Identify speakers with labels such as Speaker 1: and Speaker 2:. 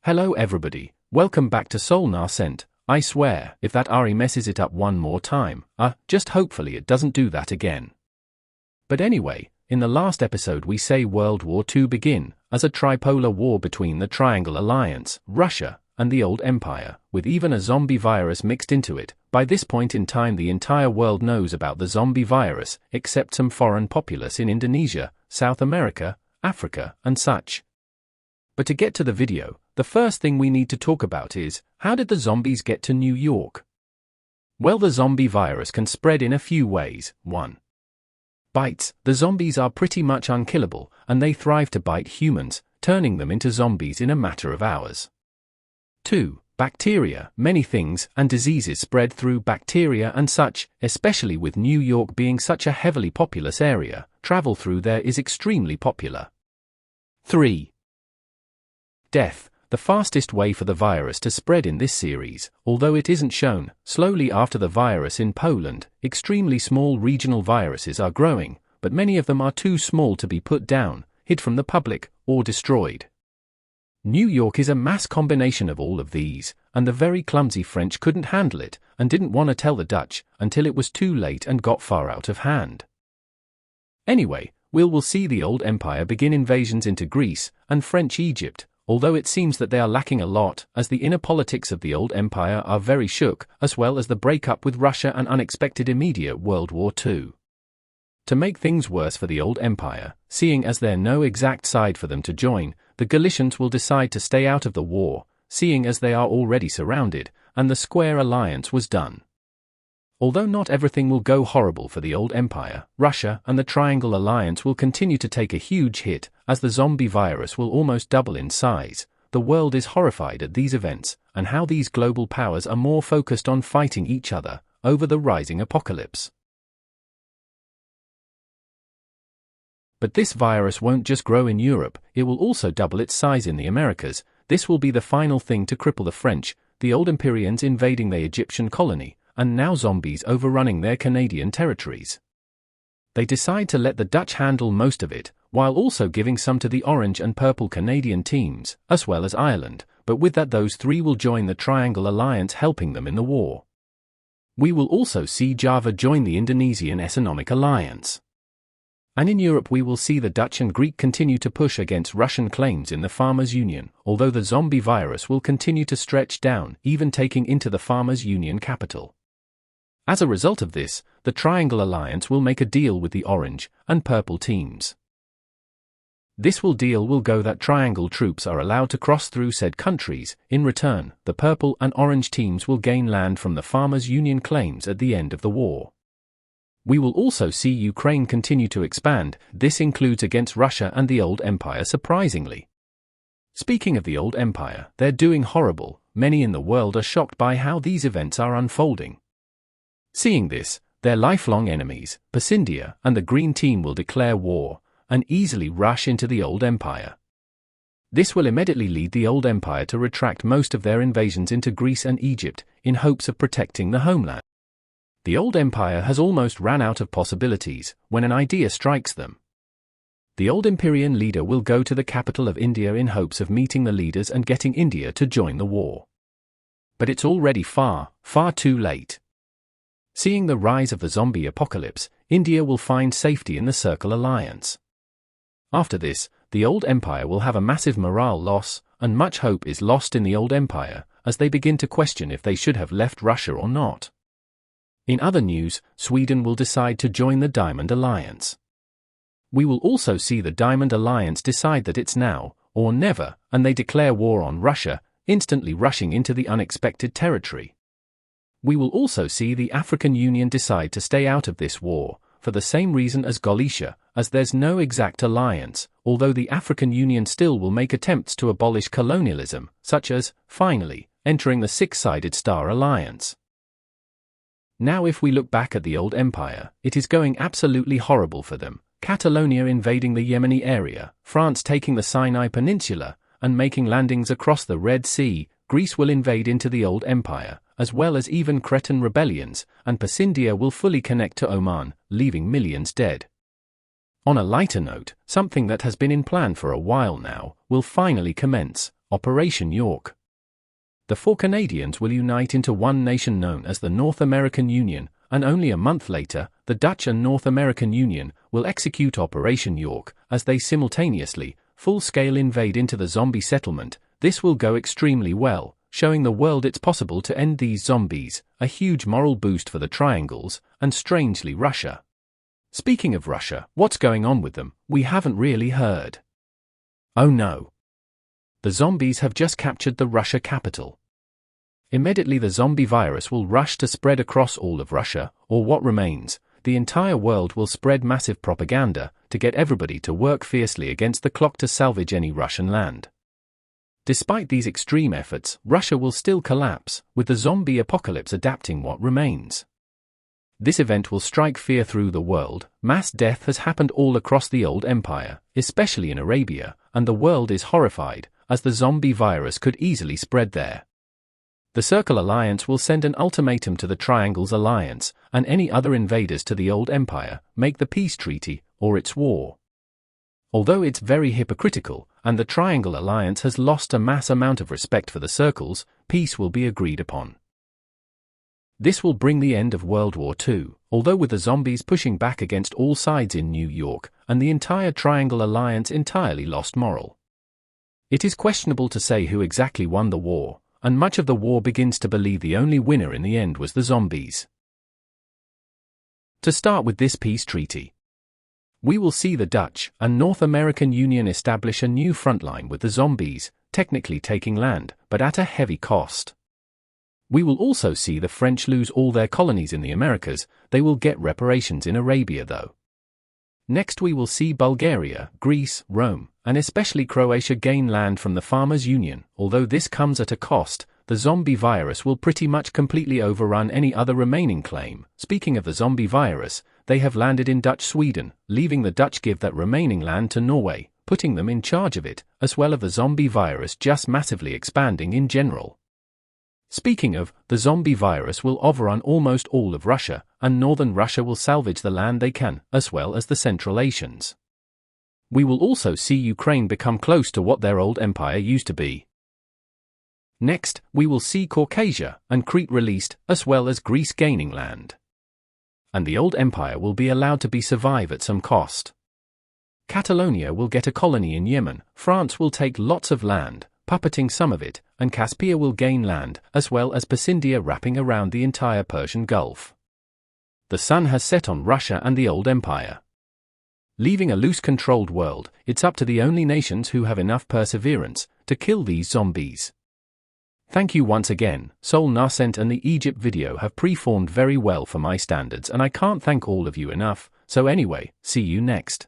Speaker 1: Hello everybody, welcome back to Nascente. I swear, if that RE messes it up one more time, just hopefully it doesn't do that again. But anyway, in the last episode we say World War II begin, as a tripolar war between the Triangle Alliance, Russia, and the Old Empire, with even a zombie virus mixed into it. By this point in time the entire world knows about the zombie virus, except some foreign populace in Indonesia, South America, Africa, and such. But to get to the video, the first thing we need to talk about is, how did the zombies get to New York? Well, the zombie virus can spread in a few ways. 1. Bites. The zombies are pretty much unkillable, and they thrive to bite humans, turning them into zombies in a matter of hours. 2. Bacteria. Many things and diseases spread through bacteria and such, especially with New York being such a heavily populous area, travel through there is extremely popular. 3. Death. The fastest way for the virus to spread in this series, although it isn't shown, slowly after the virus in Poland, extremely small regional viruses are growing, but many of them are too small to be put down, hid from the public, or destroyed. New York is a mass combination of all of these, and the very clumsy French couldn't handle it, and didn't want to tell the Dutch, until it was too late and got far out of hand. Anyway, we'll see the Old Empire begin invasions into Greece, and French Egypt, although it seems that they are lacking a lot, as the inner politics of the Old Empire are very shook, as well as the breakup with Russia and unexpected immediate World War II. To make things worse for the Old Empire, seeing as there's no exact side for them to join, the Galicians will decide to stay out of the war, seeing as they are already surrounded, and the Square Alliance was done. Although not everything will go horrible for the Old Empire, Russia and the Triangle Alliance will continue to take a huge hit, as the zombie virus will almost double in size. The world is horrified at these events, and how these global powers are more focused on fighting each other, over the rising apocalypse. But this virus won't just grow in Europe, it will also double its size in the Americas. This will be the final thing to cripple the French, the Old Empyreans invading the Egyptian colony, and now zombies overrunning their Canadian territories. They decide to let the Dutch handle most of it, while also giving some to the orange and purple Canadian teams, as well as Ireland, but with that those three will join the Triangle Alliance helping them in the war. We will also see Java join the Indonesian Economic Alliance. And in Europe we will see the Dutch and Greek continue to push against Russian claims in the Farmers' Union, although the zombie virus will continue to stretch down, even taking into the Farmers' Union capital. As a result of this, the Triangle Alliance will make a deal with the orange and purple teams. This deal will go that Triangle troops are allowed to cross through said countries. In return, the purple and orange teams will gain land from the Farmers' Union claims at the end of the war. We will also see Ukraine continue to expand. This includes against Russia and the Old Empire surprisingly. Speaking of the Old Empire, they're doing horrible. Many in the world are shocked by how these events are unfolding. Seeing this, their lifelong enemies, Pacindia and the Green Team will declare war, and easily rush into the Old Empire. This will immediately lead the Old Empire to retract most of their invasions into Greece and Egypt, in hopes of protecting the homeland. The Old Empire has almost ran out of possibilities, when an idea strikes them. The Old Empyrean leader will go to the capital of India in hopes of meeting the leaders and getting India to join the war. But it's already far, far too late. Seeing the rise of the zombie apocalypse, India will find safety in the Circle Alliance. After this, the Old Empire will have a massive morale loss, and much hope is lost in the Old Empire, as they begin to question if they should have left Russia or not. In other news, Sweden will decide to join the Diamond Alliance. We will also see the Diamond Alliance decide that it's now, or never, and they declare war on Russia, instantly rushing into the unexpected territory. We will also see the African Union decide to stay out of this war, for the same reason as Galicia, as there's no exact alliance, although the African Union still will make attempts to abolish colonialism, such as, finally, entering the six-sided Star Alliance. Now if we look back at the Old Empire, it is going absolutely horrible for them. Catalonia invading the Yemeni area, France taking the Sinai Peninsula, and making landings across the Red Sea. Greece will invade into the Old Empire, as well as even Cretan rebellions, and Pacindia will fully connect to Oman, leaving millions dead. On a lighter note, something that has been in plan for a while now, will finally commence. Operation York. The four Canadians will unite into one nation known as the North American Union, and only a month later, the Dutch and North American Union will execute Operation York as they simultaneously, full-scale invade into the zombie settlement. This will go extremely well, showing the world it's possible to end these zombies, a huge moral boost for the triangles, and strangely Russia. Speaking of Russia, what's going on with them? We haven't really heard. Oh no. The zombies have just captured the Russia capital. Immediately the zombie virus will rush to spread across all of Russia, or what remains. The entire world will spread massive propaganda to get everybody to work fiercely against the clock to salvage any Russian land. Despite these extreme efforts, Russia will still collapse, with the zombie apocalypse adapting what remains. This event will strike fear through the world. Mass death has happened all across the old empire, especially in Arabia, and the world is horrified, as the zombie virus could easily spread there. The Circle Alliance will send an ultimatum to the Triangles Alliance, and any other invaders to the old empire, make the peace treaty, or it's war. Although it's very hypocritical, and the Triangle Alliance has lost a mass amount of respect for the Circles, peace will be agreed upon. This will bring the end of World War II, although with the zombies pushing back against all sides in New York, and the entire Triangle Alliance entirely lost moral. It is questionable to say who exactly won the war, and much of the war begins to believe the only winner in the end was the zombies. To start with this peace treaty, we will see the Dutch and North American Union establish a new front line with the zombies, technically taking land, but at a heavy cost. We will also see the French lose all their colonies in the Americas. They will get reparations in Arabia though. Next we will see Bulgaria, Greece, Rome, and especially Croatia gain land from the Farmers' Union. Although this comes at a cost, the zombie virus will pretty much completely overrun any other remaining claim. Speaking of the zombie virus, they have landed in Dutch Sweden, leaving the Dutch give that remaining land to Norway, putting them in charge of it, as well as the zombie virus just massively expanding in general. Speaking of, the zombie virus will overrun almost all of Russia, and northern Russia will salvage the land they can, as well as the Central Asians. We will also see Ukraine become close to what their old empire used to be. Next, we will see Caucasia and Crete released, as well as Greece gaining land. And the old empire will be allowed to survive at some cost. Catalonia will get a colony in Yemen, France will take lots of land, puppeting some of it, and Caspia will gain land, as well as Pasyndia wrapping around the entire Persian Gulf. The sun has set on Russia and the old empire. Leaving a loose controlled world, it's up to the only nations who have enough perseverance to kill these zombies. Thank you once again. Seoul Nascente and the Egypt video have performed very well for my standards and I can't thank all of you enough, so anyway, see you next.